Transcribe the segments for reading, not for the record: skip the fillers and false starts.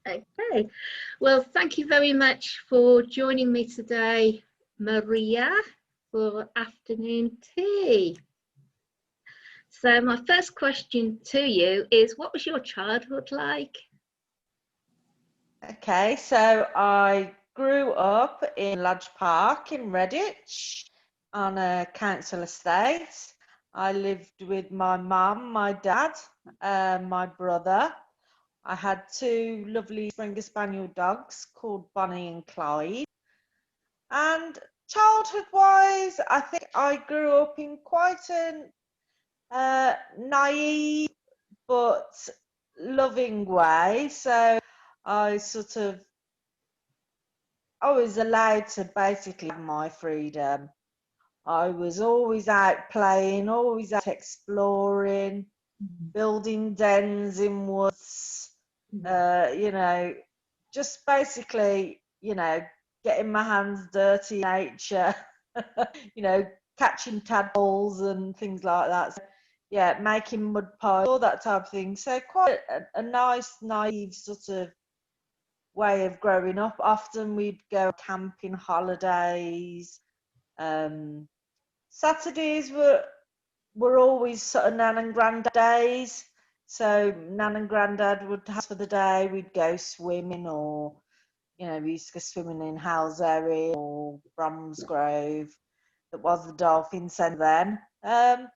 Okay. Well, thank you very much for joining me today, Maria, for afternoon tea. So my first question to you is, what was your childhood like? Okay, so I grew up in Lodge Park in Redditch on a council estate. I lived with my mum, my dad, my brother. I had two lovely Springer Spaniel dogs called Bonnie and Clyde. And childhood-wise, I think I grew up in quite an naive but loving way. So I sort of I was allowed to basically have my freedom. I was always out playing, always out exploring, building dens in woods, you know, just basically, getting my hands dirty in nature, you know, catching tadpoles and things like that. So, yeah, making mud pies, all that type of thing. So quite a nice, naive sort of way of growing up. Often we'd go camping holidays. Saturdays were always sort of nan and granddad days. So nan and granddad would have us for the day. We'd go swimming, or we used to go swimming in Halsbury or Bromsgrove. That was the Dolphin Centre then.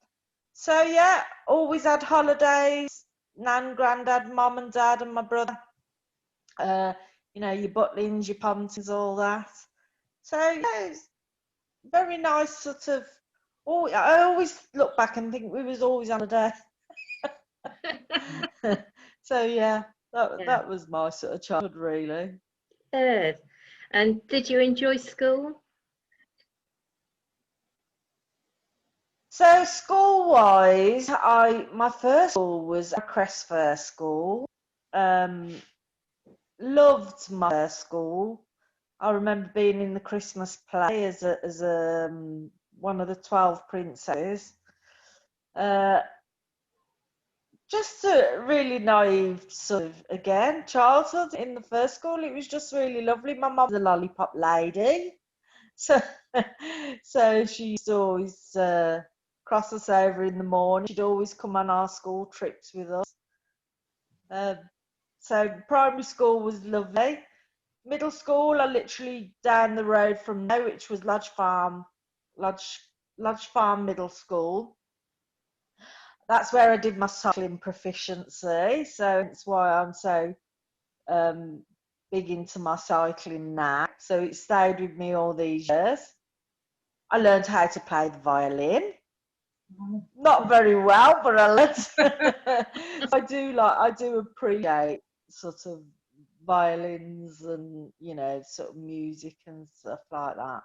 So yeah, always had holidays. Nan, granddad, mum and dad, and my brother. Uh, your Butlins, your Pontins, all that. So yeah, it's very nice sort of. Oh, I always look back and think we was always on a day. So yeah, that Yeah. that was my sort of childhood really. Good. And did you enjoy school? So school wise, my first school was a Crestfair school. Um, Loved my first school. I remember being in the Christmas play as one of the 12 princesses. Uh, just a really naive sort of, again, childhood in the first school. It was just really lovely. My mum was a lollipop lady. So, so she used to always cross us over in the morning. She'd always come on our school trips with us. Um, so primary school was lovely. Middle school, I literally down the road from there, which was Lodge, Lodge Farm Middle School. That's where I did my cycling proficiency. So that's why I'm so um, big into my cycling now. So it stayed with me all these years. I learned how to play the violin. Not very well, but I learned. I do appreciate sort of violins and sort of music and stuff like that.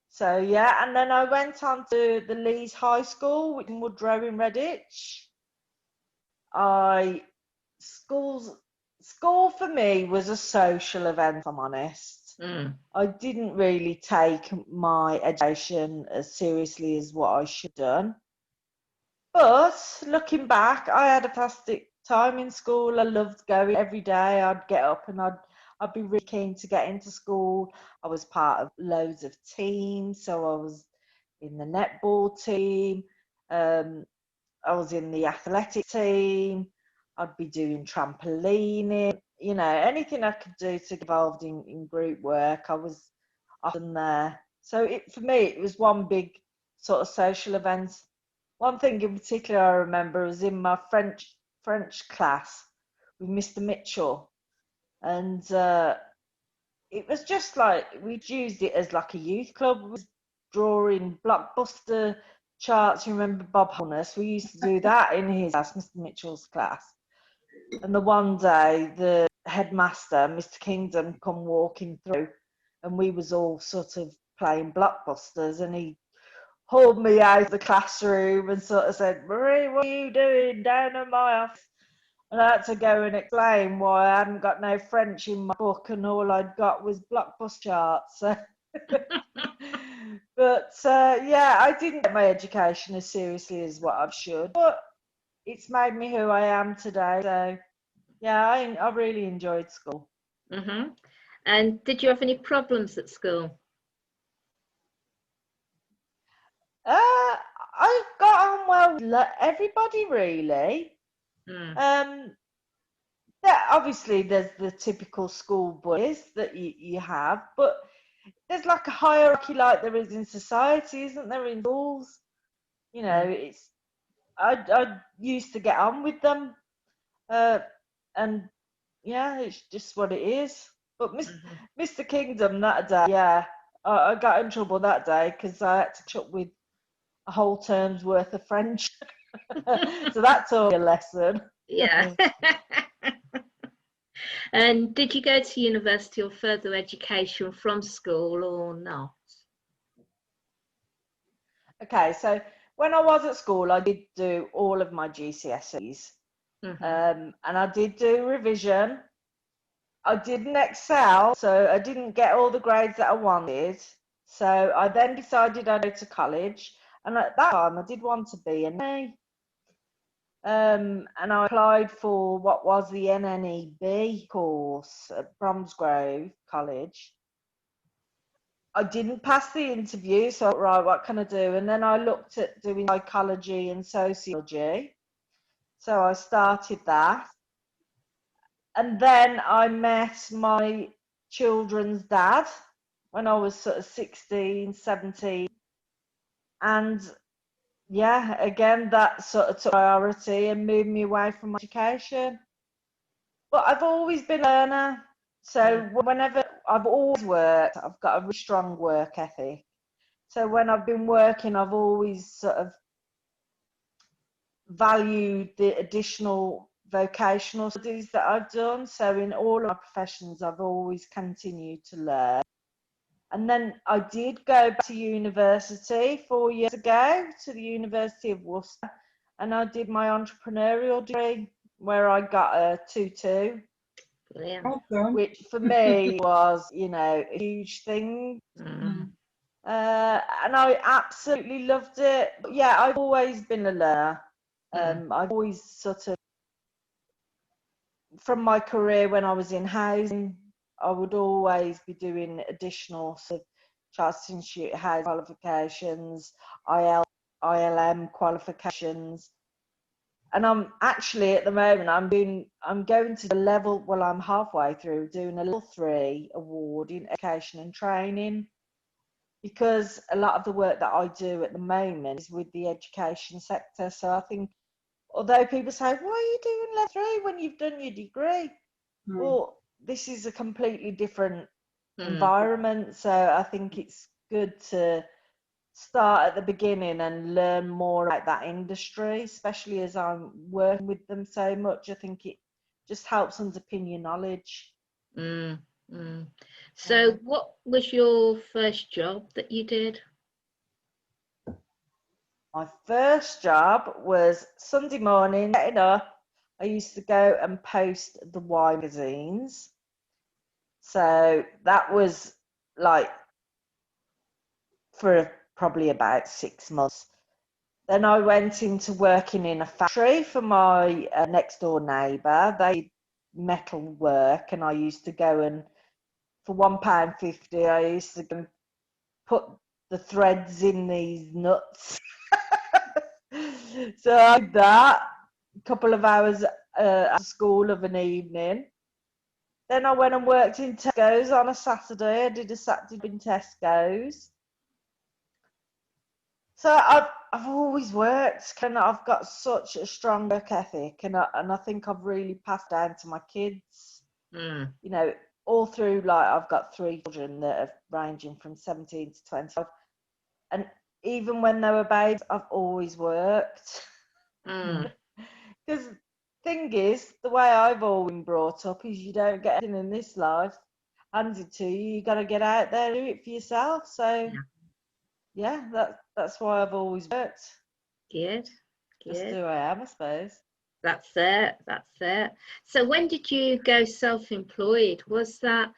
So yeah, and then I went on to the Lees High School in Woodrow in Redditch. I schools School for me was a social event, if I'm honest. Mm. I didn't really take my education as seriously as what I should have done. But looking back, I had a fantastic time in school. I loved going every day. I'd get up and I'd be really keen to get into school. I was part of loads of teams, so I was in the netball team. Um, I was in the athletic team. I'd be doing trampolining. Anything I could do to get involved in group work, I was often there. So for me, it was one big sort of social event. One thing in particular I remember was in my French class with Mr. Mitchell, and it was just like we'd used it as like a youth club. We was drawing blockbuster charts. You remember Bob Honus? We used to do that in his class, Mr. Mitchell's class. And the one day, the headmaster, Mr. Kingdom, come walking through, and we was all sort of playing blockbusters, and he hauled me out of the classroom and sort of said, "Marie, what are you doing down in my office?" And I had to go and explain why I hadn't got no French in my book and all I'd got was blockbuster charts. So but yeah, I didn't get my education as seriously as what I should. But it's made me who I am today. So Yeah, I really enjoyed school. And did you have any problems at school? I got on well with everybody really. Mm, Obviously there's the typical school boys that you have, but there's like a hierarchy like there is in society, isn't there, in schools? You know, mm, it's I used to get on with them, uh, and yeah, it's just what it is. But mhm. Mr. Kingdom that day, yeah, I got in trouble that day because I had to chuck with a whole term's worth of French. So that taught me a lesson. Yeah. And did you go to university or further education from school or not? Okay, so when I was at school, I did do all of my GCSEs, Hmm. and I did do revision. I didn't excel, so I didn't get all the grades that I wanted. So I then decided I'd go to college, and at that time I did want to be an NNE. And I applied for what was the NNEB course at Bromsgrove College. I didn't pass the interview, so I thought, right, what can I do? And then I looked at doing psychology and sociology. So I started that. And then I met my children's dad when I was sort of 16, 17. And yeah, again, that sort of took priority and moved me away from education. But I've always been a learner. So Mm, whenever I've always worked, I've got a really strong work ethic. So when I've been working, I've always sort of valued the additional vocational studies that I've done. So in all of my professions, I've always continued to learn. And then I did go back to university 4 years ago to the University of Worcester, and I did my entrepreneurial degree where I got a 2-2, brilliant. which for me was, you know, a huge thing. Mm, And I absolutely loved it. But yeah, I've always been a learner. mm, I've always sort of, from my career when I was in housing, I would always be doing additional sort of Chartered Institute housing qualifications, ILM qualifications. And I'm actually at the moment I'm going to the level, well, I'm halfway through doing a level 3 award in education and training, because a lot of the work that I do at the moment is with the education sector. So I think, although people say, why are you doing level 3 when you've done your degree? Well, this is a completely different mm, environment. So I think it's good to start at the beginning and learn more about that industry, especially as I'm working with them so much. I think it just helps underpin your knowledge. mm, mm. So Mm. what was your first job that you did? My first job was Sunday morning, getting up. I used to go and post the Y magazines. So that was like for probably about 6 months. Then I went into working in a factory for my next door neighbour. They did metal work, and I used to go and, for £1.50, I used to go and put the threads in these nuts. So I did that a couple of hours at school of an evening. Then I went and worked in Tesco's on a Saturday. I did a Saturday in Tesco's. So I've always worked, and I've got such a strong work ethic, and I think I've really passed down to my kids. Mm, You know, all through, like, I've got 3 children that are ranging from 17 to 25, and even when they were babes, I've always worked. mm, Because thing is, the way I've always been brought up is you don't get anything in this life handed to you. You got to get out there and do it for yourself. So yeah, yeah, that's why I've always worked. good, Just good. who I am, I suppose. That's it, that's it. So when did you go self-employed? Was that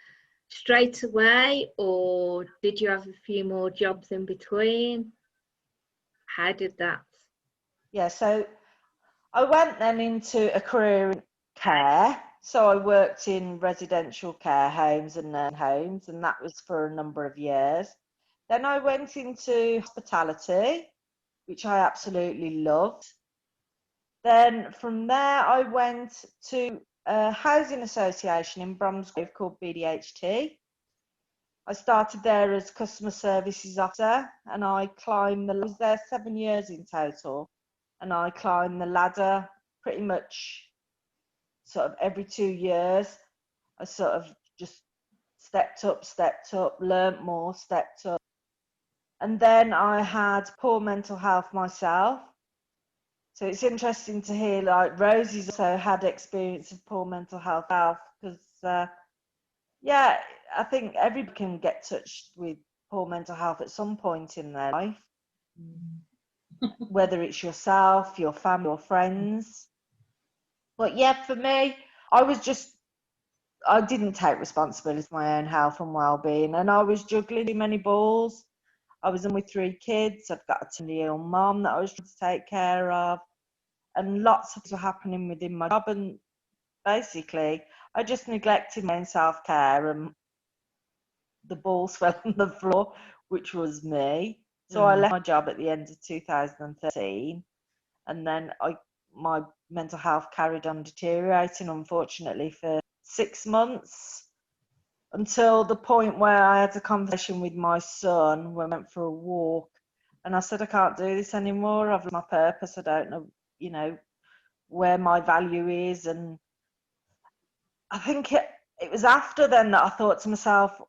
straight away, or did you have a few more jobs in between? How did that? Yeah, so I went then into a career in care. So I worked in residential care homes and nursing homes, and that was for a number of years. Then I went into hospitality, which I absolutely loved. Then from there, I went to a housing association in Bromsgrove called BDHT. I started there as customer services officer, and I was there 7 years in total, and I climbed the ladder pretty much sort of every 2 years. I sort of just stepped up, learnt more, stepped up. And then I had poor mental health myself. So it's interesting to hear, like, Rosie's also had experience of poor mental health because, yeah, I think everybody can get touched with poor mental health at some point in their life, whether it's yourself, your family, or friends. But yeah, for me, I didn't take responsibility for my own health and well-being, and I was juggling too many balls. I was in with 3 kids. I've got a terminally ill mum that I was trying to take care of, and lots of things were happening within my job. And basically, I just neglected my own self-care, and the balls fell on the floor, which was me. So I left my job at the end of 2013, and then my mental health carried on deteriorating, unfortunately, for 6 months, until the point where I had a conversation with my son when we went for a walk, and I said, I can't do this anymore. I've lost my purpose. I don't know, where my value is. And I think it was after then that I thought to myself,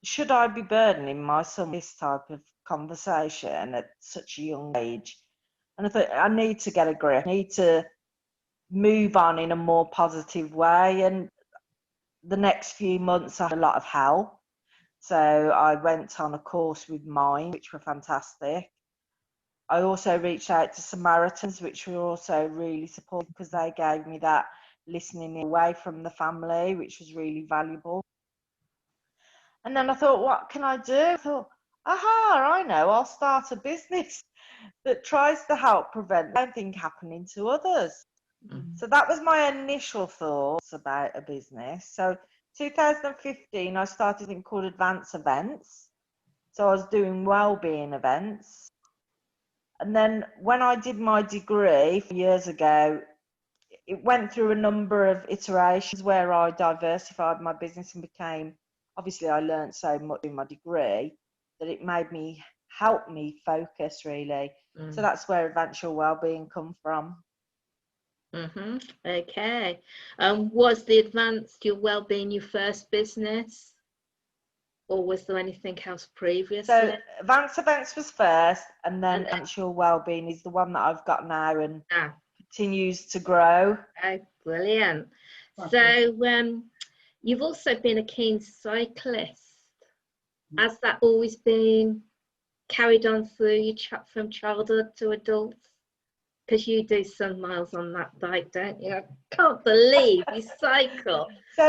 should I be burdening my son with this type of conversation at such a young age? And I thought, I need to get a grip. I need to move on in a more positive way. And the next few months, I had a lot of help. So I went on a course with Mind, which were fantastic. I also reached out to Samaritans, which were also really supportive because they gave me that listening away from the family, which was really valuable. And then I thought, what can I do? I thought, aha, I know, I'll start a business that tries to help prevent the same thing happening to others. So that was my initial thoughts about a business. So 2015, I started something called Advanced Events. So I was doing wellbeing events. And then when I did my degree 4 years ago, it went through a number of iterations where I diversified my business and obviously I learned so much in my degree that it help me focus really. So that's where Advanced Wellbeing come from. Okay. Was the Advanced Your Wellbeing your first business, or was there anything else previously? So Advanced Events was first, and then Advanced Your Wellbeing is the one that I've got now and continues to grow. Oh, brilliant. So you've also been a keen cyclist. Has that always been carried on through you from childhood to adults? Because you do some miles on that bike, don't you? I can't believe you cycle. So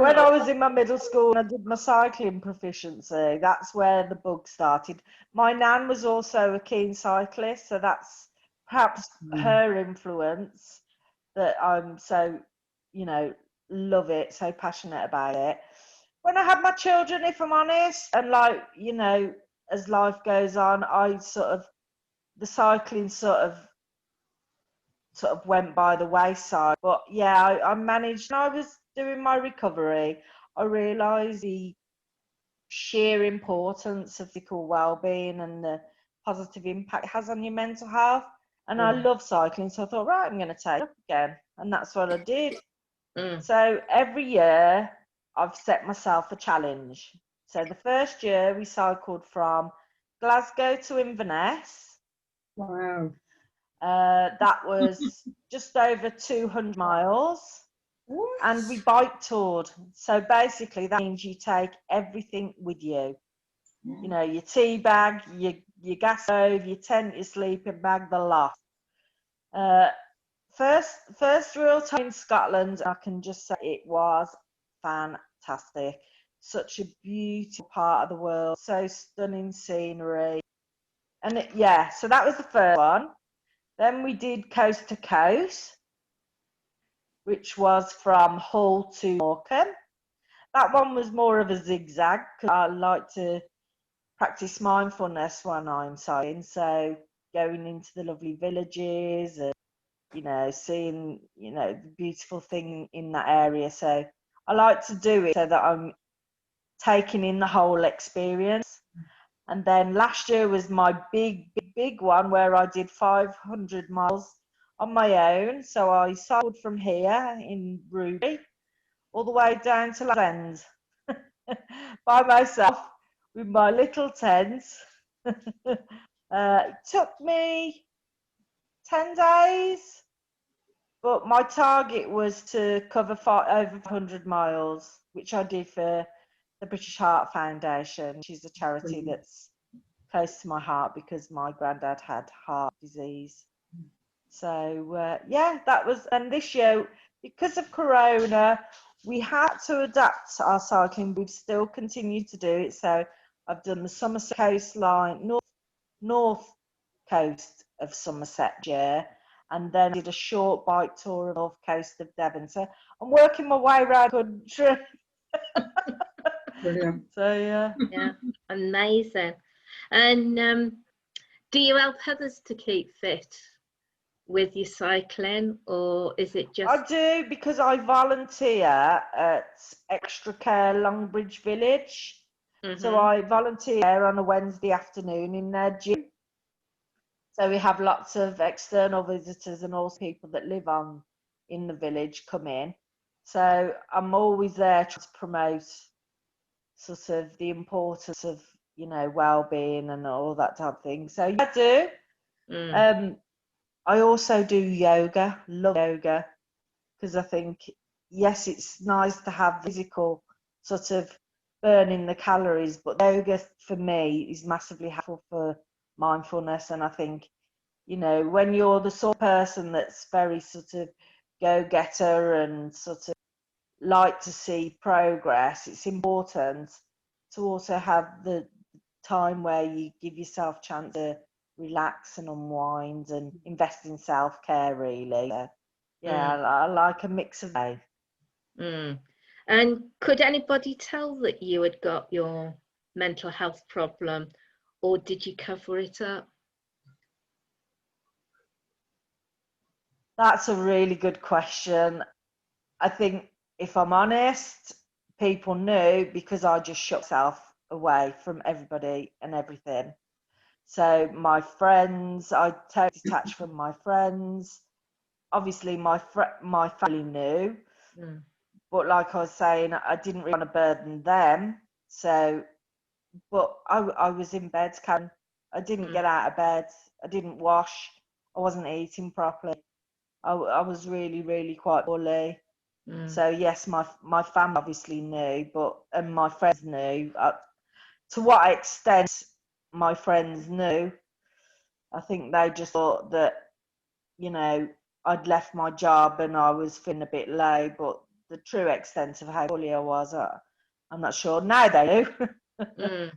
when I was in my middle school and I did my cycling proficiency, that's where the bug started. My nan was also a keen cyclist, so that's perhaps her influence that I'm so, love it, so passionate about it. When I had my children, if I'm honest, and as life goes on, the cycling sort of went by the wayside. But yeah, I managed. When I was doing my recovery, I realised the sheer importance of physical well-being and the positive impact it has on your mental health. And I love cycling, so I thought, right, I'm going to take it up again, and that's what I did. So every year, I've set myself a challenge. So the first year, we cycled from Glasgow to Inverness. Wow. That was just over 200 miles. What? And we bike toured. So basically that means you take everything with you. Your tea bag, your gas stove, your tent, your sleeping bag, the lot. First real time in Scotland, I can just say it was fantastic. Such a beautiful part of the world, so stunning scenery. And so that was the first one. Then we did coast to coast, which was from Hull to Morecambe. That one was more of a zigzag because I like to practice mindfulness when I'm cycling. So going into the lovely villages and, you know, seeing, you know, the beautiful thing in that area. So I like to do it so that I'm taking in the whole experience. And then last year was my big one where I did 500 miles on my own. So I cycled from here in Ruby all the way down to Lands by myself with my little tent. It took me 10 days, but my target was to cover over 500 miles, which I did for the British Heart Foundation, which is a charity that's close to my heart because my granddad had heart disease. So yeah, that was, and this year, because of Corona, we had to adapt our cycling. We've still continued to do it. So I've done the Somerset coastline, north coast of Somerset year, and then did a short bike tour of the north coast of Devon. So I'm working my way around the country. Brilliant. So yeah. Yeah, amazing. And do you help others to keep fit with your cycling, or is it just? I do, because I volunteer at Extra Care Longbridge Village. So I volunteer on a Wednesday afternoon in their gym. So we have lots of external visitors and also people that live in the village come in. So I'm always there to promote sort of the importance of, you know, well-being and all that type of thing. So yeah, I do. I also do yoga, love yoga, because I think, yes, it's nice to have physical sort of burning the calories, but yoga for me is massively helpful for mindfulness. And I think, you know, when you're the sort of person that's very sort of go-getter and sort of like to see progress, it's important to also have the time where you give yourself a chance to relax and unwind and invest in self-care, really. Yeah, I like a mix of both. And could anybody tell that you had got your mental health problem, or did you cover it up? That's a really good question. I think, if I'm honest, people knew because I just shut myself away from everybody and everything. So my friends, I totally detached from my friends. Obviously, my family knew, but like I was saying, I didn't really want to burden them. So, but I was in bed, Karen. I didn't get out of bed. I didn't wash. I wasn't eating properly. I was really, really quite poorly. So yes, my family obviously knew, and my friends knew. To what extent my friends knew, I think they just thought that, you know, I'd left my job and I was feeling a bit low, but the true extent of how poorly I was, I'm not sure. Now they do.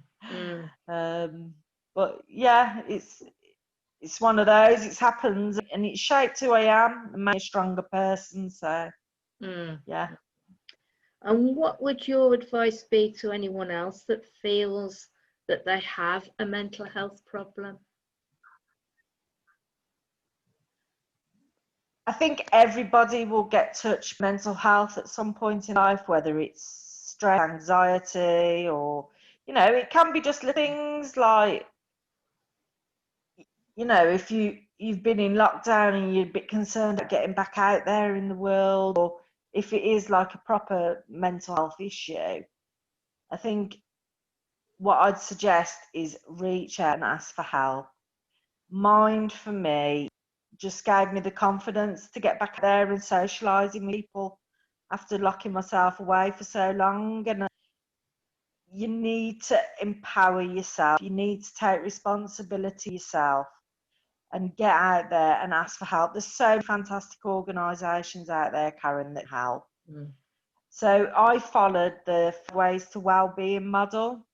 But yeah, it's one of those. It's happened, and it's shaped who I am and made me a stronger person. So yeah. And what would your advice be to anyone else that feels that they have a mental health problem? I think everybody will get touched mental health at some point in life, whether it's stress, anxiety, or, you know, it can be just little things like, you know, if you've been in lockdown and you're a bit concerned about getting back out there in the world, or if it is like a proper mental health issue, I think what I'd suggest is reach out and ask for help. Mind, for me, just gave me the confidence to get back there and socialising with people after locking myself away for so long. And you need to empower yourself. You need to take responsibility yourself and get out there and ask for help. There's so many fantastic organisations out there, Karen, that help. So I followed the Ways to Wellbeing model,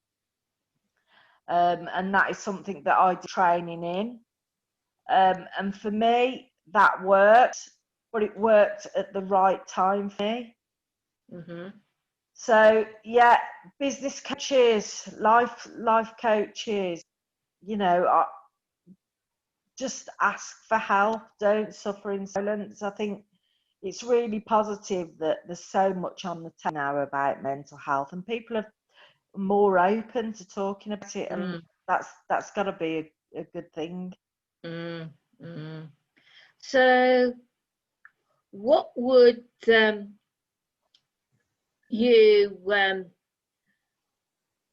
and that is something that I did training in. And for me, that worked. but it worked at the right time for me. Mm-hmm. So yeah, business coaches, life coaches, you know, just ask for help. Don't suffer in silence. I think it's really positive that there's so much on the table now about mental health, and people are more open to talking about it, and that's got to be a good thing. Mm-hmm. So, what would you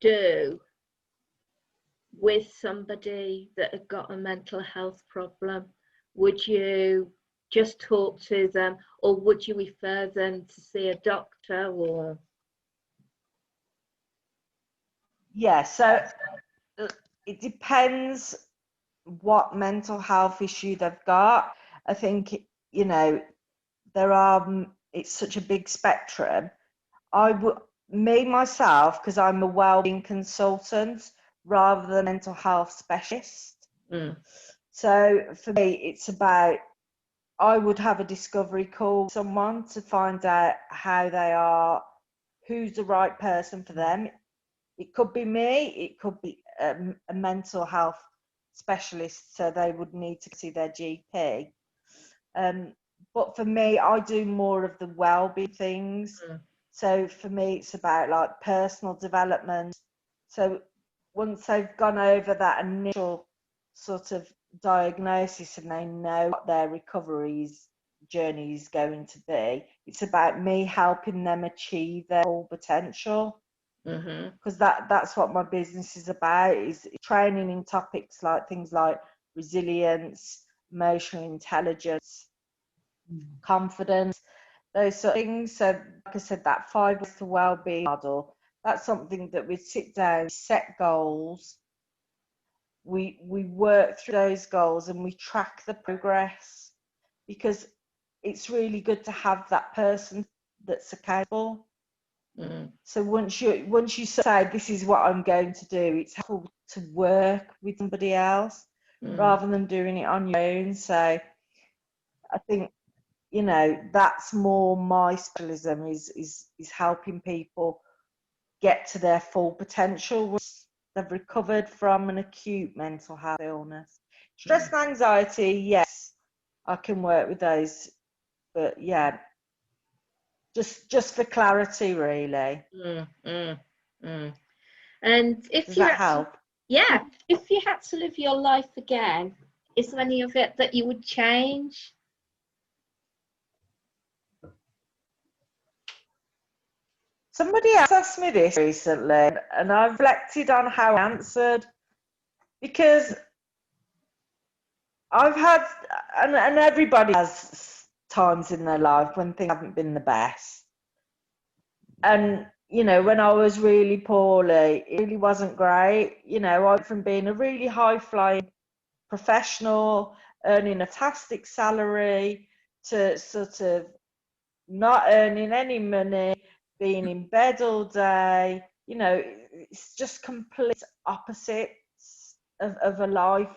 do with somebody that had got a mental health problem? Would you just talk to them, or would you refer them to see a doctor? Or Yeah, so it depends what mental health issue they've got. I think, you know, it's such a big spectrum. Me myself, because I'm a wellbeing consultant rather than a mental health specialist. So for me, it's about, I would have a discovery call with someone to find out how they are, who's the right person for them. It could be me, it could be a mental health specialist, so they would need to see their GP. But for me, I do more of the well-being things. So for me, it's about like personal development. So once they've gone over that initial sort of diagnosis and they know what their recovery's journey is going to be, it's about me helping them achieve their full potential. Because that's what my business is about, is training in topics like things like resilience, emotional intelligence, confidence, those sort of things. So like I said, that 5 ways to wellbeing model, that's something that we sit down, set goals, we work through those goals and we track the progress, because it's really good to have that person that's accountable. So once you say, this is what I'm going to do, it's helpful to work with somebody else rather than doing it on your own. So I think, you know, that's more my specialism, is helping people get to their full potential once they've recovered from an acute mental health illness. Stress and anxiety, yes, I can work with those, but yeah, just for clarity, really. And if Does you that help? Yeah, if you had to live your life again, is there any of it that you would change? Somebody else asked me this recently, and I reflected on how I answered, because I've had, and everybody has times in their life when things haven't been the best. And, you know, when I was really poorly, it really wasn't great. You know, I went from being a really high-flying professional, earning a fantastic salary, to sort of not earning any money, being in bed all day. You know, it's just complete opposites of a life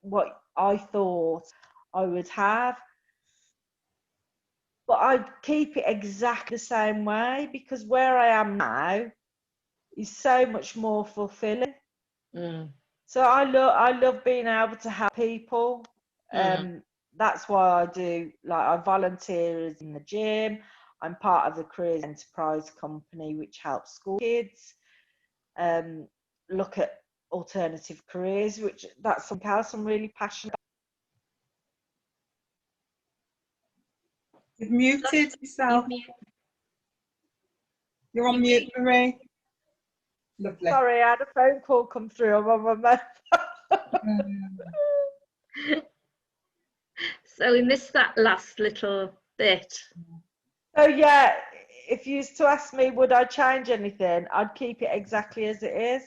what I thought I would have. But I keep it exactly the same way, because where I am now is so much more fulfilling. So I love being able to help people. That's why I do, like, I volunteer in the gym. I'm part of the Careers Enterprise company, which helps school kids look at alternative careers, which that's something else I'm really passionate about. You've muted yourself. You're on mute, Marie. Lovely. Sorry, I had a phone call come through. I'm on my phone. So we missed that last little bit. So yeah, if you used to ask me, would I change anything, I'd keep it exactly as it is,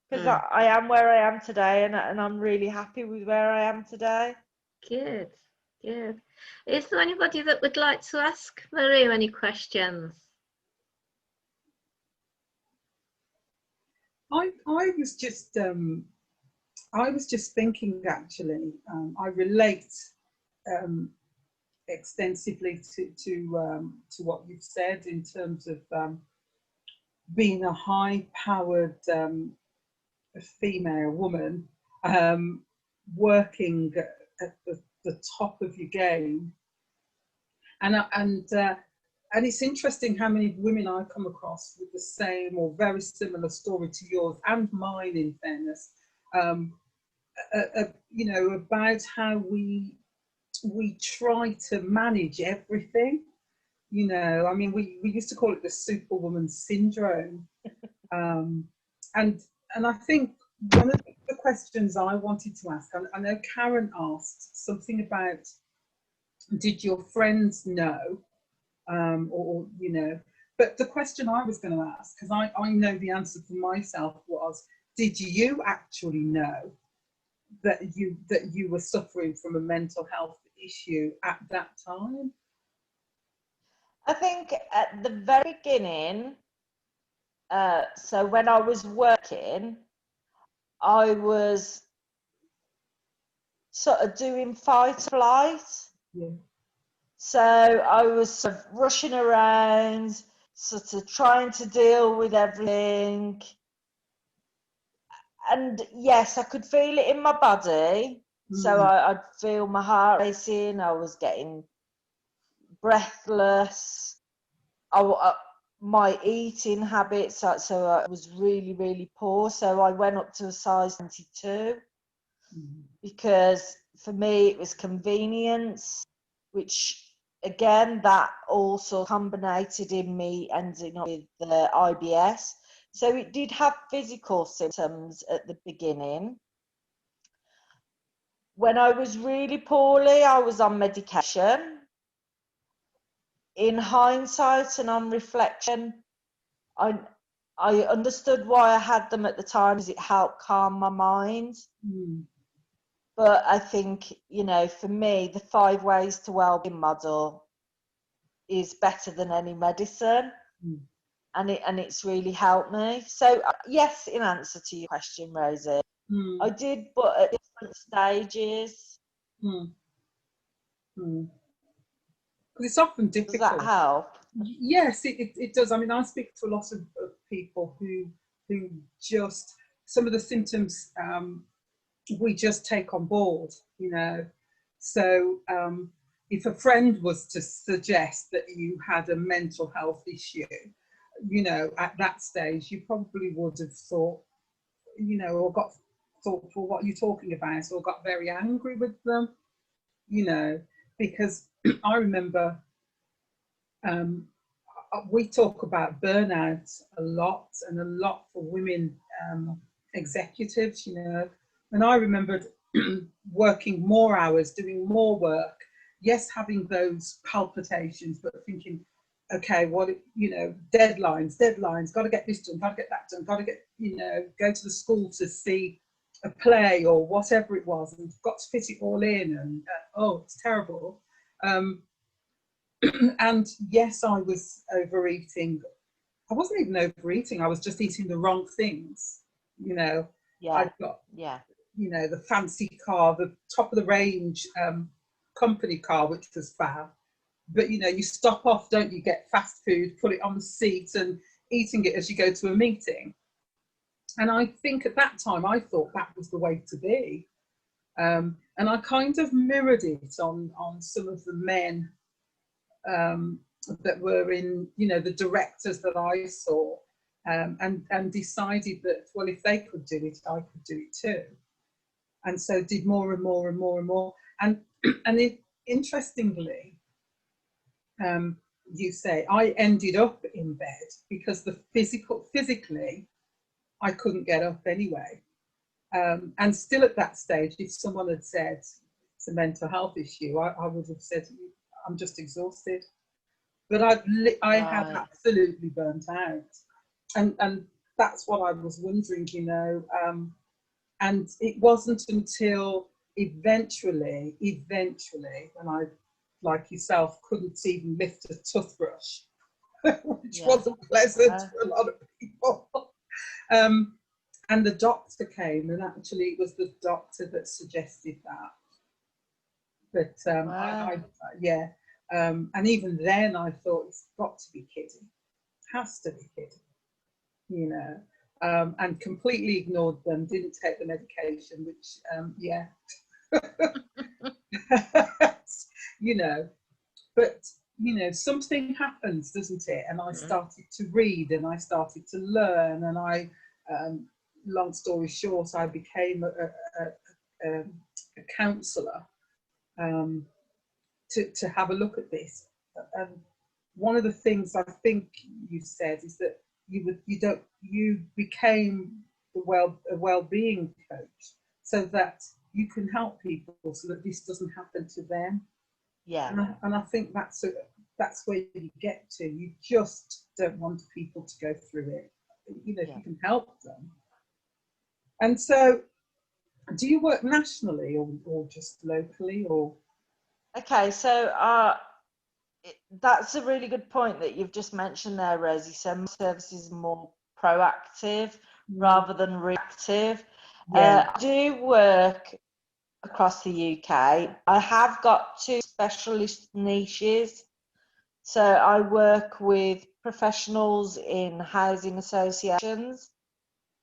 because I am where I am today, and I'm really happy with where I am today. Good, good. Is there anybody that would like to ask Marie any questions? I was just thinking, actually, I relate extensively to what you've said in terms of being a high-powered female woman, working at the top of your game, and it's interesting how many women I come across with the same or very similar story to yours and mine, in fairness, you know, about how we try to manage everything. You know, I mean, we used to call it the superwoman syndrome. And I think one of the questions I wanted to ask, I know Karen asked something about, did your friends know, or you know, but the question I was going to ask, because I know the answer for myself, was, did you actually know that you were suffering from a mental health issue at that time? I think at the very beginning, so when I was working, I was sort of doing fight or flight. Yeah. So I was sort of rushing around, sort of trying to deal with everything. And yes, I could feel it in my body. So I'd feel my heart racing, I was getting breathless. My eating habits, so I was really, really poor. So I went up to a size 22 because for me it was convenience, which again, that also combined in me ending up with the IBS. So it did have physical symptoms at the beginning. When I was really poorly, I was on medication. In hindsight and on reflection, I understood why I had them at the time, because it helped calm my mind. But I think, you know, for me, the 5 ways to wellbeing model is better than any medicine. And it's really helped me. So yes, in answer to your question, Rosie, I did, but at different stages. Because it's often difficult. Does that help? Yes, it does. I mean, I speak to a lot of people who just, some of the symptoms we just take on board, you know. So if a friend was to suggest that you had a mental health issue, you know, at that stage, you probably would have thought, you know, or got thought, for what you're talking about, or got very angry with them, you know, because I remember we talk about burnout a lot, and a lot for women executives, you know. And I remembered working more hours, doing more work, yes, having those palpitations, but thinking, okay, what, you know, deadlines, got to get this done, got to get that done, got to get, you know, go to the school to see a play or whatever it was, and got to fit it all in, and oh, it's terrible. And yes, I was overeating. I wasn't even overeating, I was just eating the wrong things, you know. I got, you know, the fancy car, the top of the range company car, which was fab. But, you know, you stop off, don't you, get fast food, put it on the seat and eating it as you go to a meeting. And I think at that time, I thought that was the way to be. And I kind of mirrored it on some of the men that were in, you know, the directors that I saw, and decided that, well, if they could do it, I could do it too. And so did more and more and more and more. And interestingly, you say, I ended up in bed because physically, I couldn't get up anyway. And still at that stage, if someone had said it's a mental health issue, I would have said, I'm just exhausted. But I had absolutely burnt out. And that's what I was wondering, you know. And it wasn't until eventually, when I, like yourself, couldn't even lift a toothbrush, which wasn't pleasant for a lot of people. And the doctor came, and actually it was the doctor that suggested But Wow. yeah, and even then I thought it's got to be kidding, it has to be kidding, you know, and completely ignored them, didn't take the medication, which yeah, you know, but you know, something happens, doesn't it? And I started to read, and I started to learn, and I, long story short, I became a counsellor, to have a look at this. And one of the things I think you said is that you became a well-being coach so that you can help people so that this doesn't happen to them. Yeah. And I think that's where you get to. You just don't want people to go through it, you know, if you can help them. And so, do you work nationally or just locally, or? Okay, so that's a really good point that you've just mentioned there, Rosie. So my service is more proactive rather than reactive. Yeah. I do work across the UK. I have got 2 specialist niches. So I work with professionals in housing associations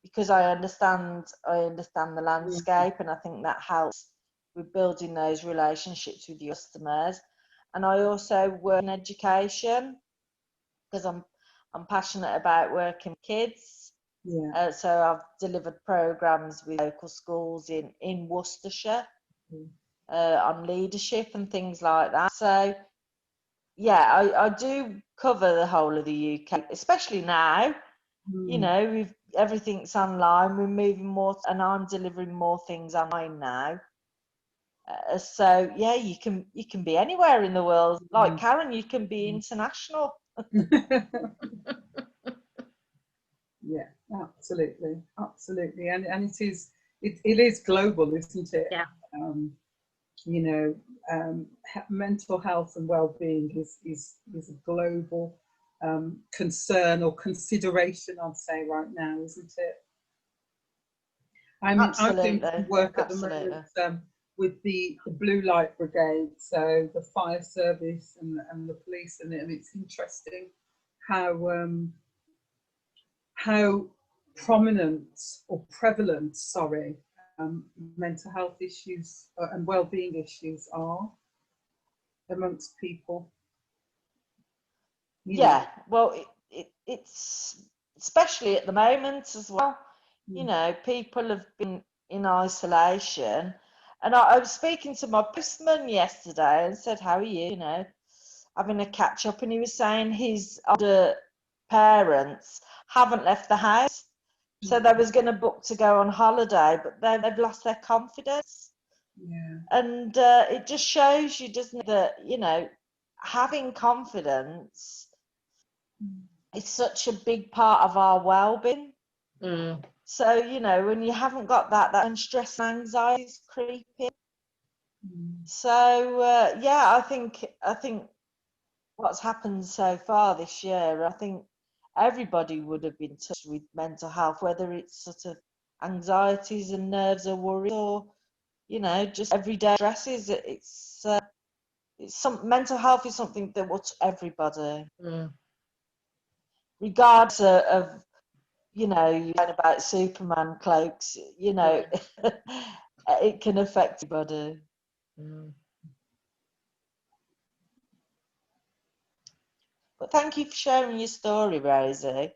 because I understand the landscape, and I think that helps with building those relationships with your customers. And I also work in education because I'm passionate about working with kids. Yeah. So I've delivered programs with local schools in Worcestershire on leadership and things like that. So yeah, I do cover the whole of the UK, especially now. You know, everything's online. We're moving more, and I'm delivering more things online now. So yeah, you can be anywhere in the world. Like Karen, you can be international. Yeah, absolutely, absolutely, and it is global, isn't it? Yeah. You know, mental health and well-being is a global concern or consideration, I'd say, right now, isn't it? I mean, I'm doing some Absolutely, work at the absolutely. moment with the Blue Light Brigade, so the fire service and the police, and it's interesting how prominent or prevalent, sorry, mental health issues and well-being issues are amongst people. You know. Yeah, well, it's especially at the moment as well. You know, people have been in isolation. And I was speaking to my postman yesterday and said, "How are you?" You know, having a catch up. And he was saying his older parents haven't left the house. So they was going to book to go on holiday, but they've lost their confidence. Yeah. And it just shows you, doesn't it, that, you know, having confidence is such a big part of our well-being. So, you know, when you haven't got that when stress and anxiety is creeping. So, yeah, I think what's happened so far this year, I think everybody would have been touched with mental health, whether it's sort of anxieties and nerves or worries, or, you know, just everyday stresses. It's mental health is something that will touch everybody, regardless of, you know, you're saying about Superman cloaks, you know, it can affect everybody. But thank you for sharing your story, Rosie.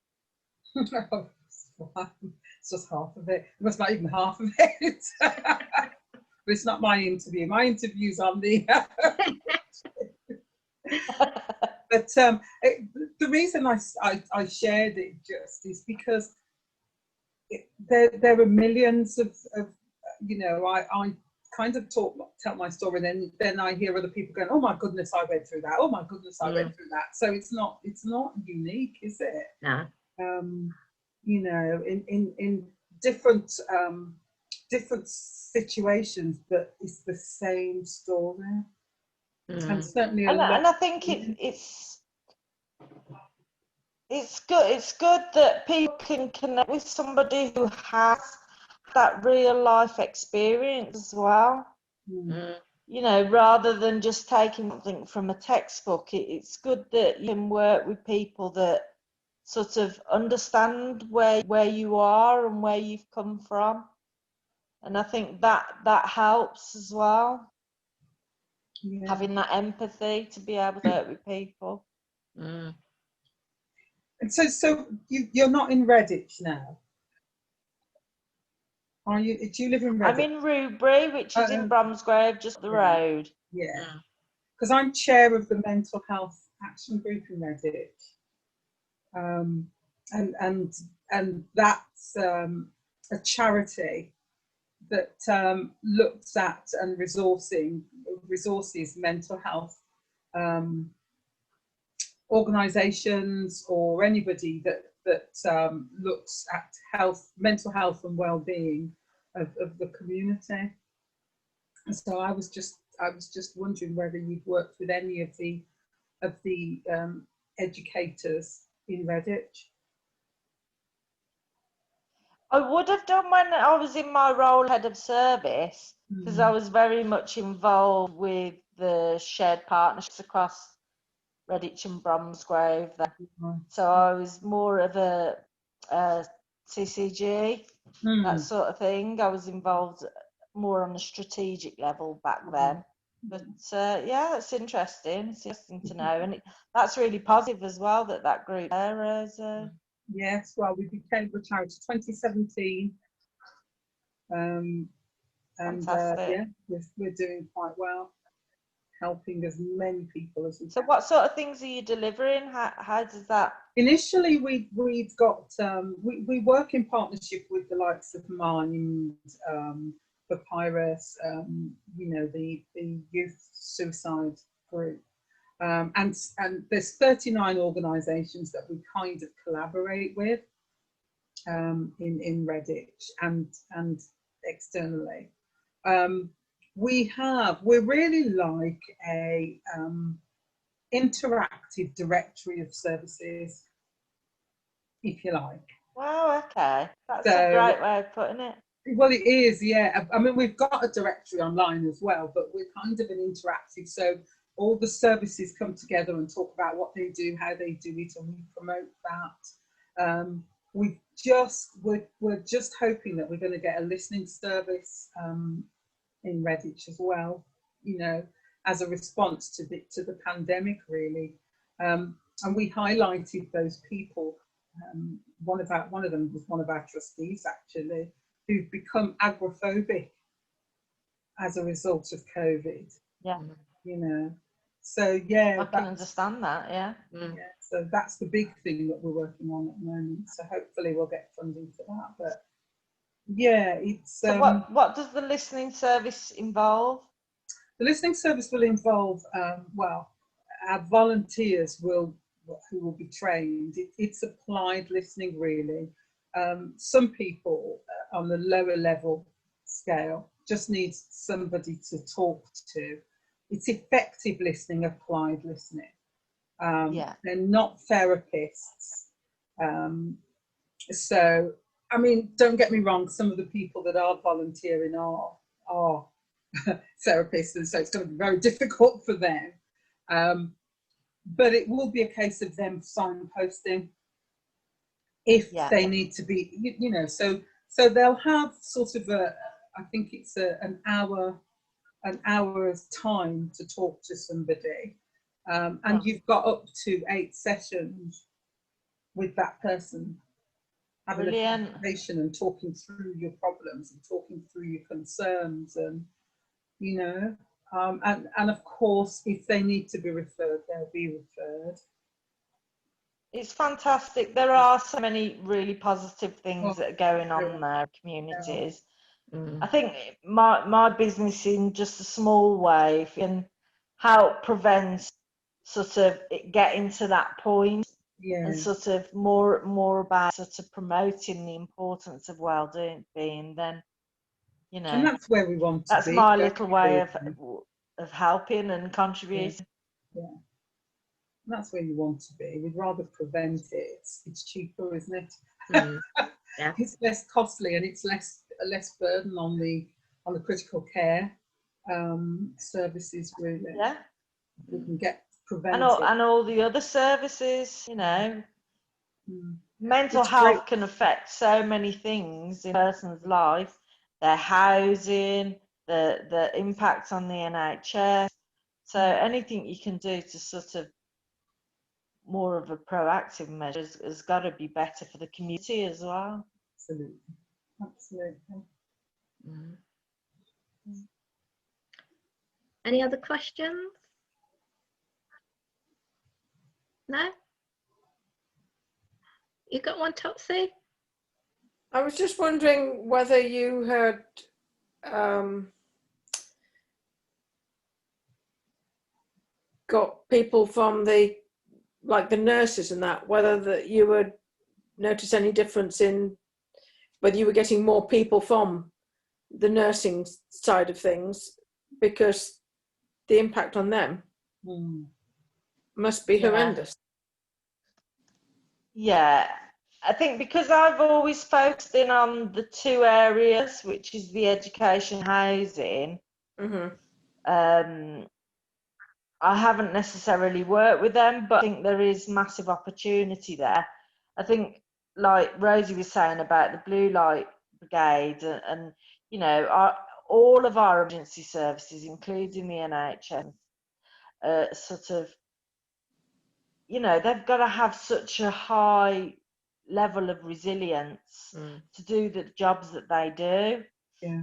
It's just half of it. It was not even half of it. But it's not my interview. My interview's on the. But the reason I shared it just is because there are millions of you know, I kind of tell my story, and then I hear other people going, "Oh my goodness, I went through that. Oh my goodness, I went through that." So it's not unique, is it? No. You know, in different different situations, but it's the same story, and certainly a And lot. I think it's good. It's good that people can connect with somebody who has that real life experience as well. you know, rather than just taking something from a textbook, it's good that you can work with people that sort of understand where you are and where you've come from. And I think that helps as well, Yeah. having that empathy to be able to work with people. Mm. And so you're not in Redditch now, are you? Do you live in Redditch? I'm in Rubery, which is in Bromsgrove, just up the road. Yeah, Mm. because I'm chair of the Mental Health Action Group in Redditch, and that's a charity that looks at and resources mental health organisations or anybody that looks at mental health and well-being of the community. And so I was just wondering whether you'd worked with any of the educators in Redditch. I would have done when I was in my role head of service, because I was very much involved with the shared partnerships across Redditch and Bromsgrove. So I was more of a CCG, that sort of thing. I was involved more on a strategic level back then. But yeah, it's interesting. It's interesting to know, and that's really positive as well that group there is. Yes, well, we became the charity 2017, and yeah, we're doing quite well, helping as many people as we can. So what sort of things are you delivering? How does that? Initially, we've got we work in partnership with the likes of Mind, Papyrus, you know, the youth suicide group, and there's 39 organisations that we kind of collaborate with in Redditch and externally. We're really like a interactive directory of services, if you like. Wow, okay, that's a great way of putting it. Well, it is, yeah. I mean, we've got a directory online as well, but we're kind of an interactive. So all the services come together and talk about what they do, how they do it, and we promote that. We're just hoping that we're going to get a listening service in Redditch as well, you know, as a response to the pandemic, really. And we highlighted those people. One of them was one of our trustees, actually, who've become agoraphobic as a result of COVID. Yeah. You know, so yeah. I can understand that, yeah. Yeah. So that's the big thing that we're working on at the moment. So hopefully we'll get funding for that. But yeah, it's. So what does the listening service involve? The listening service will involve, well, our volunteers who will be trained. It's applied listening, really. Some people on the lower level scale just need somebody to talk to. It's effective listening, applied listening. They're not therapists. So, I mean, don't get me wrong, some of the people that are volunteering are therapists, and so it's going to be very difficult for them. But it will be a case of them signposting if they need to be, you know, so they'll have sort of I think it's an hour's time to talk to somebody, and you've got up to 8 sessions with that person, having a conversation and talking through your problems and talking through your concerns, and you know, and of course, if they need to be referred, they'll be referred. It's fantastic. There are so many really positive things that are going on in their communities. I think my business, in just a small way, if it can help prevent sort of it getting to that point, and sort of more about sort of promoting the importance of well-being, then, you know, and that's where we want to that's be. my little way of helping and contributing. Yeah. That's where you want to be. We'd rather prevent it. It's cheaper, isn't it? It's less costly, and it's less burden on the critical care services, really. Yeah. We can get And preventive. all the other services, you know. Mental It's health great. can affect so many things in a person's life, their housing, the impact on the NHS. So anything you can do to sort of more of a proactive measure has got to be better for the community as well. Absolutely. Absolutely. Any other questions? No? You got one, Topsy? I was just wondering whether you had got people from the nurses and that, whether that you would notice any difference in whether you were getting more people from the nursing side of things, because the impact on them must be horrendous. Yeah, I think because I've always focused in on the two areas, which is the education, housing, I haven't necessarily worked with them, but I think there is massive opportunity there. I think, like Rosie was saying about the blue light brigade, and you know, all of our emergency services, including the NHS, sort of, you know, they've got to have such a high level of resilience to do the jobs that they do. Yeah.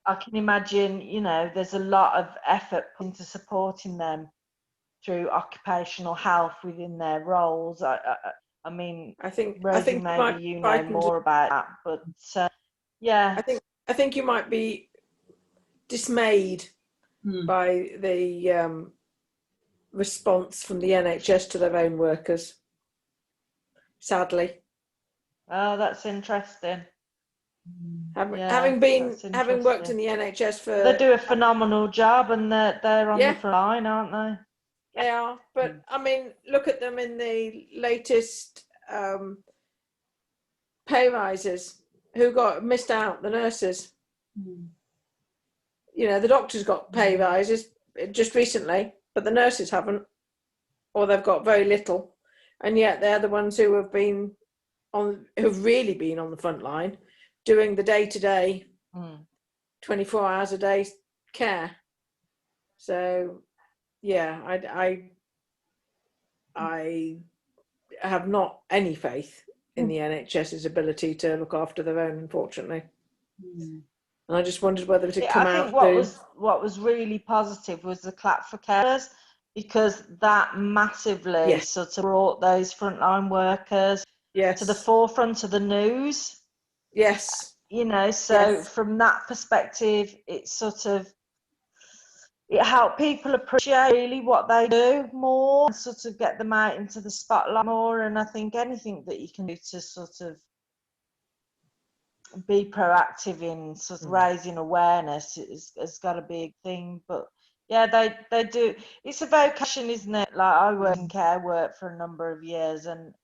I can imagine, you know, there's a lot of effort put into supporting them through occupational health within their roles. I mean, I think Rosie, you maybe might you know more about that, but yeah. I think you might be dismayed by the response from the NHS to their own workers. Sadly. Oh, that's interesting. Having worked in the NHS for, they do a phenomenal job, and they're on the front line, aren't they? They are, but I mean, look at them in the latest pay rises. Who got missed out? The nurses. You know, the doctors got pay rises just recently, but the nurses haven't, or they've got very little, and yet they're the ones who have really been on the front line, doing the day-to-day, 24 hours a day care. So, yeah, I have not any faith in the NHS's ability to look after their own, unfortunately. And I just wondered whether it had come out. I think what was really positive was the clap for carers, because that massively sort of brought those frontline workers to the forefront of the news. Yes. You know, so from that perspective, it helped people appreciate really what they do more, and sort of get them out into the spotlight more. And I think anything that you can do to sort of be proactive in sort of raising awareness has got to be a thing. But yeah, they do. It's a vocation, isn't it? Like, I work in care work for a number of years, and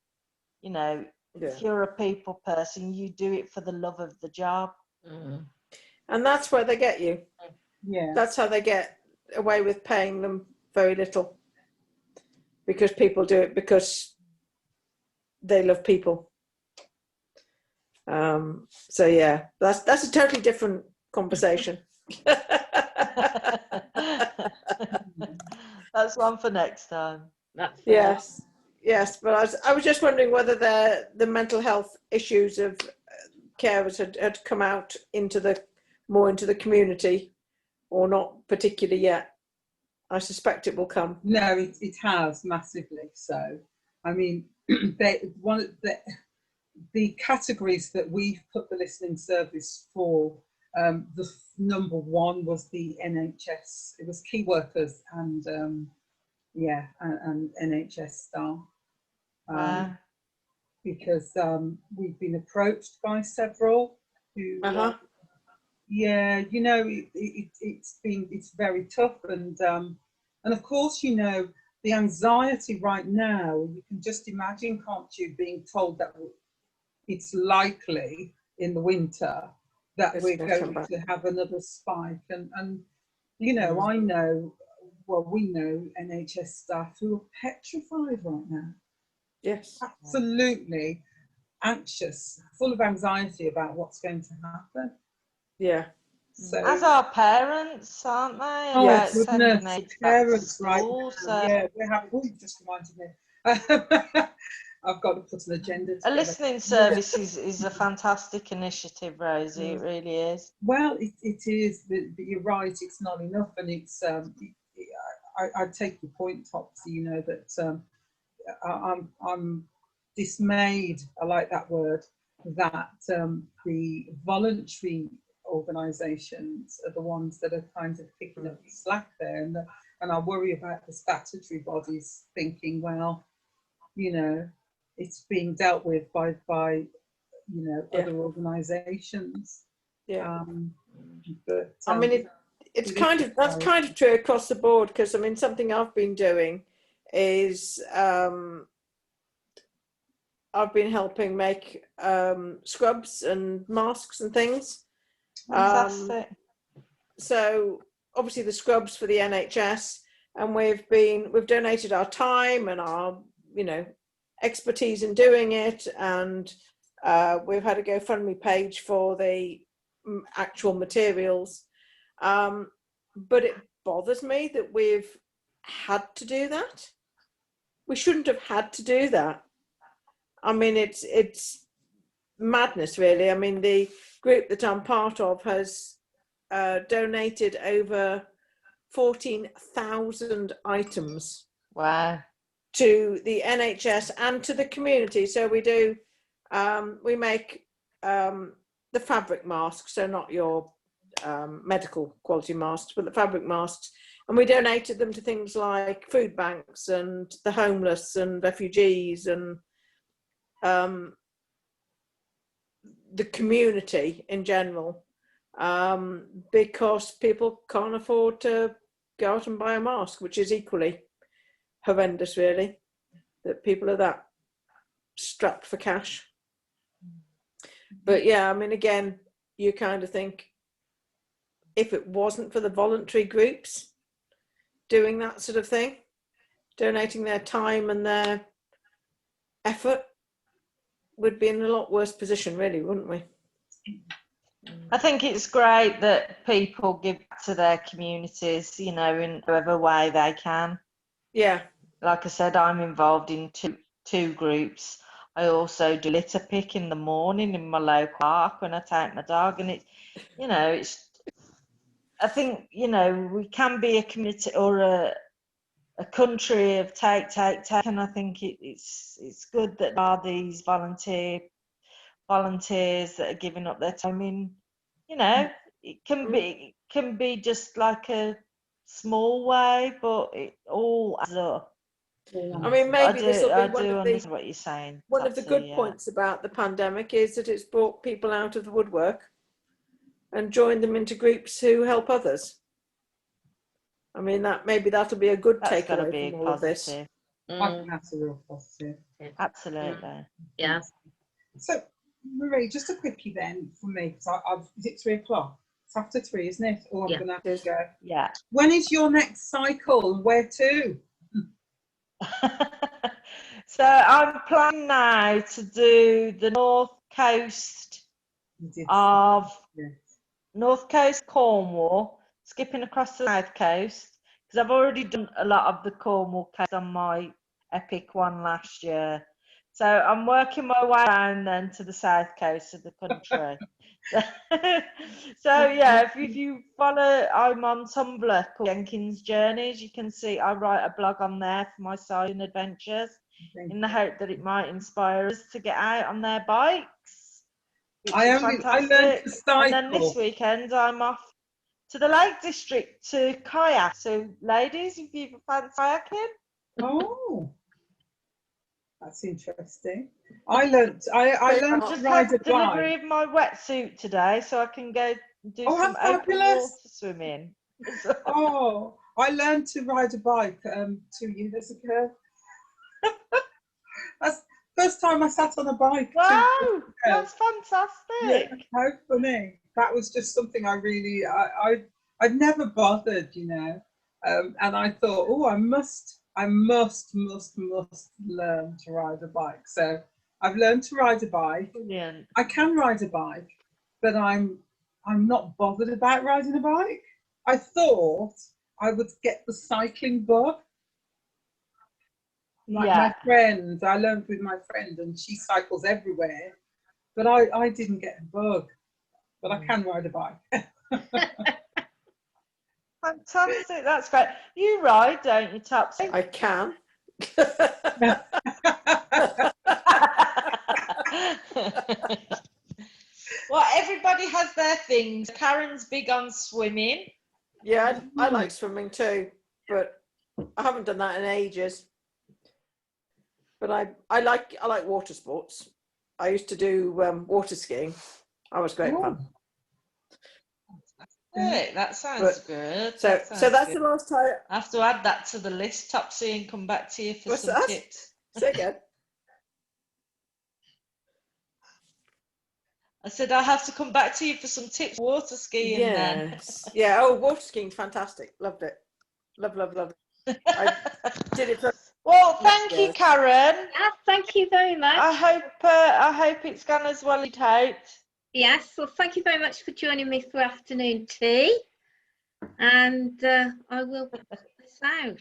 you know, if you're a people person, you do it for the love of the job. And that's where they get you. Yeah. That's how they get away with paying them very little, because people do it because they love people. So yeah, that's a totally different conversation. That's one for next time. Yes, but I was just wondering whether the mental health issues of carers had come out into the community, or not particularly yet. I suspect it will come. No, it has massively. So, I mean, one of the categories that we've put the listening service for, the number one was the NHS. It was key workers and and NHS staff. Because we've been approached by several who, you know, it's very tough, and of course, you know, the anxiety right now. You can just imagine, can't you, being told that it's likely in the winter that It's we're gonna come going back. to have another spike. And you know, I know, well, we know NHS staff who are petrified right now, Yes. absolutely anxious, full of anxiety about what's going to happen. Yeah. So, As our parents, aren't they? oh About Yes. sending goodness, kids back to parents right school. now, So yeah, we're having. Oh, you just reminded me. I've got to put an agenda a together. listening Yeah. service is a fantastic initiative, Rosie. It really is. Well, it is, but you're right. It's not enough, and it's. I take your point, Topsy. You know that I'm dismayed. I like that word. That the voluntary organisations are the ones that are kind of picking up the slack there, and I worry about the statutory bodies thinking, well, you know, it's being dealt with by you know, other organisations. Yeah. But I mean, it's kind of, that's kind of true across the board, because I mean, something I've been doing is I've been helping make scrubs and masks and things. Fantastic. So obviously the scrubs for the NHS, and we've donated our time and our, you know, expertise in doing it, and we've had a GoFundMe page for the actual materials. But it bothers me that we've had to do that. We shouldn't have had to do that. I mean, it's madness, really. I mean, the group that I'm part of has donated over 14,000 items. Wow. To the NHS and to the community. So we do, we make the fabric masks, so not your medical quality masks, but the fabric masks, and we donated them to things like food banks and the homeless and refugees and the community in general, because people can't afford to go out and buy a mask, which is equally horrendous, really, that people are that strapped for cash. But yeah, I mean, again, you kind of think, if it wasn't for the voluntary groups doing that sort of thing, donating their time and their effort, we'd be in a lot worse position, really, wouldn't we? I think it's great that people give back to their communities, you know, in whatever way they can. Yeah. Like I said, I'm involved in two groups. I also do litter pick in the morning in my local park when I take my dog, and it's, you know, it's. I think, you know, we can be a community or a country of take, and I think it's good that there are these volunteers that are giving up their time in, you know, it can be just like a small way, but it all adds up. I mean, maybe this will be I do understand what you're saying. One of the good points about the pandemic is that it's brought people out of the woodwork and joined them into groups who help others. I mean, that'll be a good takeaway from all of this. I think that's a real positive. Absolutely. Yeah. So, Marie, just a quickie then from me, because is it 3 o'clock? It's after 3, isn't it? Oh, I'm going to have to go. Yeah. When is your next cycle and where to? So I'm planning now to do the north coast of North Coast Cornwall, skipping across the south coast, because I've already done a lot of the Cornwall coast on my epic one last year. So I'm working my way around then to the south coast of the country. So yeah, if you follow, I'm on Tumblr called Jenkins Journeys. You can see I write a blog on there for my cycling adventures, in the hope that it might inspire us to get out on their bikes, which is fantastic. I learned to cycle. And then this weekend I'm off to the Lake District to kayak. So ladies, if you fancy kayaking. Oh, that's interesting. I learned to ride a bike. Delivery of my wetsuit today, so I can go do some open water swimming. Oh, I learned to ride a bike 2 years ago. That's the first time I sat on a bike. Wow, that's fantastic. Yeah, how funny. that was just something I really, I'd never bothered, you know. And I thought, oh, I must learn to ride a bike. So I've learned to ride a bike. Brilliant. I can ride a bike, but I'm not bothered about riding a bike. I thought I would get the cycling bug. Like my friend, I learned with my friend, and she cycles everywhere, but I didn't get a bug, but I can ride a bike. Fantastic, that's great. You ride, don't you, Topsy? I can. Well, everybody has their things. Karen's big on swimming. Yeah, I like swimming too, but I haven't done that in ages. But I like water sports. I used to do water skiing. That was great fun. Great, that sounds good. So that's the last time. I have to add that to the list, Topsy, and come back to you for What's some that? tips. Say again. I said I'll have to come back to you for some tips water skiing then. Yeah, oh, water skiing's fantastic. Loved it. Love it. I did it for... Well, thank you, Karen. Thank you very much. I hope it's gone as well as you'd hoped. Yes, well, thank you very much for joining me for afternoon tea. And I will put this out.